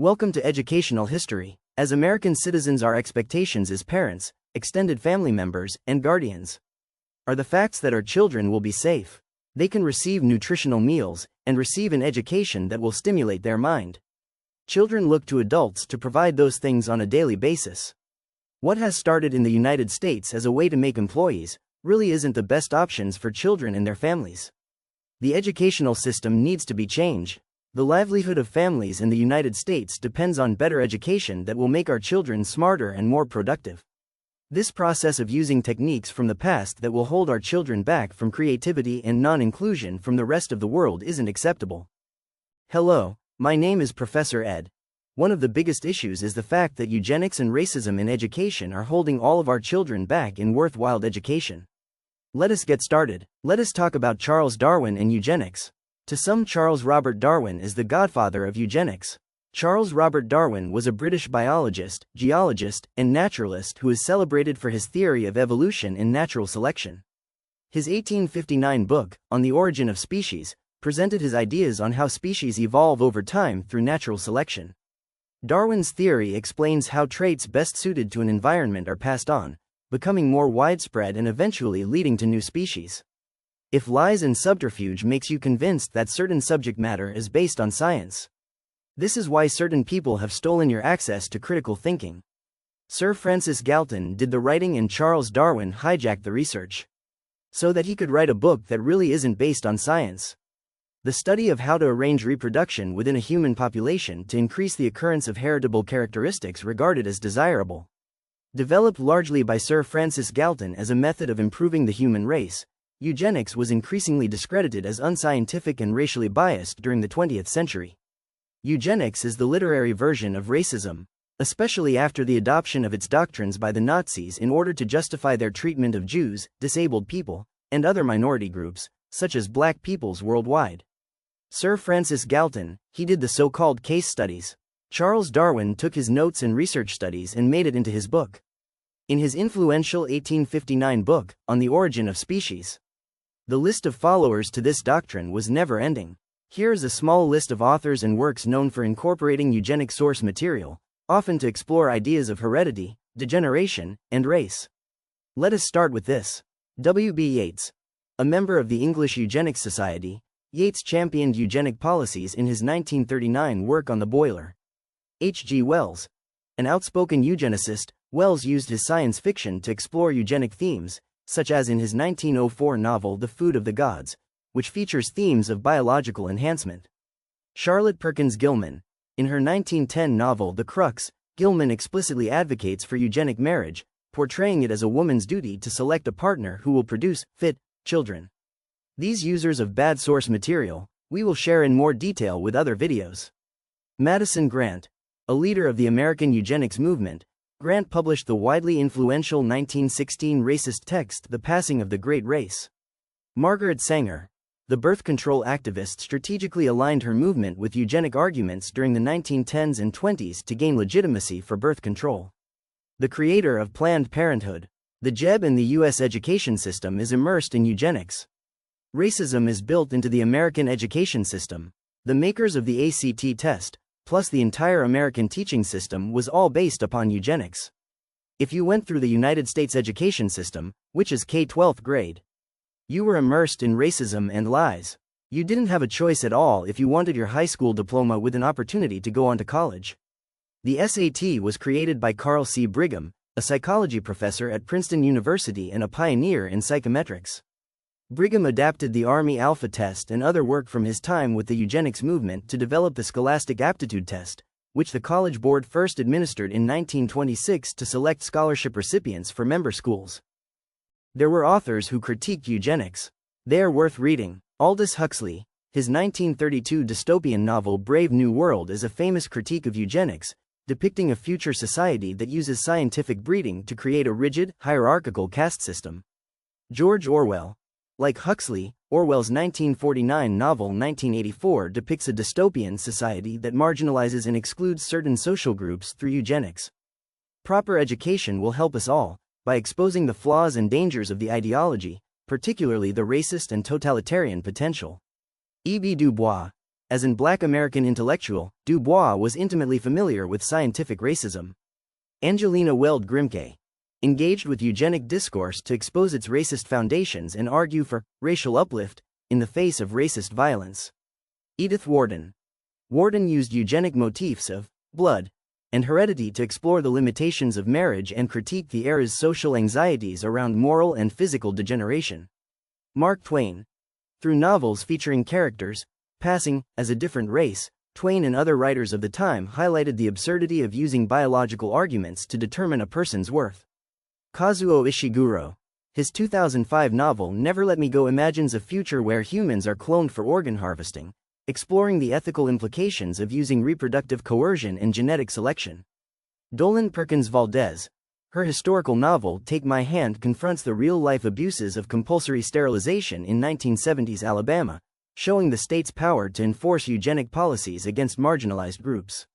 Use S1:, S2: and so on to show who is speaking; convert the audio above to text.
S1: Welcome to Educational History. As American citizens, our expectations as parents, extended family members, and guardians are the facts that our children will be safe. They can receive nutritional meals and receive an education that will stimulate their mind. Children look to adults to provide those things on a daily basis. What has started in the United States as a way to make employees really isn't the best options for children and their families. The educational system needs to be changed. The livelihood of families in the United States depends on better education that will make our children smarter and more productive. This process of using techniques from the past that will hold our children back from creativity and non-inclusion from the rest of the world isn't acceptable. Hello, my name is Professor Ed. One of the biggest issues is the fact that eugenics and racism in education are holding all of our children back in worthwhile education. Let us get started. Let us talk about Charles Darwin and eugenics. To some, Charles Robert Darwin is the godfather of eugenics. Charles Robert Darwin was a British biologist, geologist, and naturalist who is celebrated for his theory of evolution and natural selection. His 1859 book, On the Origin of Species, presented his ideas on how species evolve over time through natural selection. Darwin's theory explains how traits best suited to an environment are passed on, becoming more widespread and eventually leading to new species. If lies and subterfuge makes you convinced that certain subject matter is based on science, this is why certain people have stolen your access to critical thinking. Sir Francis Galton did the writing and Charles Darwin hijacked the research so that he could write a book that really isn't based on science. The study of how to arrange reproduction within a human population to increase the occurrence of heritable characteristics regarded as desirable. Developed largely by Sir Francis Galton as a method of improving the human race, eugenics was increasingly discredited as unscientific and racially biased during the 20th century. Eugenics is the literary version of racism, especially after the adoption of its doctrines by the Nazis in order to justify their treatment of Jews, disabled people, and other minority groups, such as black peoples worldwide. Sir Francis Galton, he did the so-called case studies. Charles Darwin took his notes and research studies and made it into his book. In his influential 1859 book, On the Origin of Species, the list of followers to this doctrine was never-ending. Here is a small list of authors and works known for incorporating eugenic source material, often to explore ideas of heredity, degeneration, and race. Let us start with this. W. B. Yeats. A member of the English Eugenics Society, Yeats championed eugenic policies in his 1939 work on the boiler. H. G. Wells. An outspoken eugenicist, Wells used his science fiction to explore eugenic themes, such as in his 1904 novel The Food of the Gods, which features themes of biological enhancement. Charlotte Perkins Gilman. In her 1910 novel The Crux, Gilman explicitly advocates for eugenic marriage, portraying it as a woman's duty to select a partner who will produce fit children. These users of bad source material, we will share in more detail with other videos. Madison Grant. A leader of the American eugenics movement, Grant published the widely influential 1916 racist text The Passing of the Great Race. Margaret Sanger. The birth control activist strategically aligned her movement with eugenic arguments during the 1910s and 20s to gain legitimacy for birth control. The creator of Planned Parenthood. The JEB in the U.S. education system is immersed in eugenics. Racism is built into the American education system. The makers of the ACT test, plus the entire American teaching system, was all based upon eugenics. If you went through the United States education system, which is K-12th grade, you were immersed in racism and lies. You didn't have a choice at all if you wanted your high school diploma with an opportunity to go on to college. The SAT was created by Carl C. Brigham, a psychology professor at Princeton University and a pioneer in psychometrics. Brigham adapted the Army Alpha test and other work from his time with the eugenics movement to develop the Scholastic Aptitude Test, which the College Board first administered in 1926 to select scholarship recipients for member schools. There were authors who critiqued eugenics. They are worth reading. Aldous Huxley. His 1932 dystopian novel Brave New World is a famous critique of eugenics, depicting a future society that uses scientific breeding to create a rigid, hierarchical caste system. George Orwell. Like Huxley, Orwell's 1949 novel 1984 depicts a dystopian society that marginalizes and excludes certain social groups through eugenics. Proper education will help us all, by exposing the flaws and dangers of the ideology, particularly the racist and totalitarian potential. E. B. Du Bois. as an Black American intellectual, Du Bois was intimately familiar with scientific racism. Angelina Weld Grimke engaged with eugenic discourse to expose its racist foundations and argue for racial uplift in the face of racist violence. Edith Wharton used eugenic motifs of blood and heredity to explore the limitations of marriage and critique the era's social anxieties around moral and physical degeneration. Mark Twain. Through novels featuring characters passing as a different race, Twain and other writers of the time highlighted the absurdity of using biological arguments to determine a person's worth. Kazuo Ishiguro. His 2005 novel Never Let Me Go imagines a future where humans are cloned for organ harvesting, exploring the ethical implications of using reproductive coercion and genetic selection. Dolan Perkins Valdez. Her historical novel Take My Hand confronts the real-life abuses of compulsory sterilization in 1970s Alabama, showing the state's power to enforce eugenic policies against marginalized groups.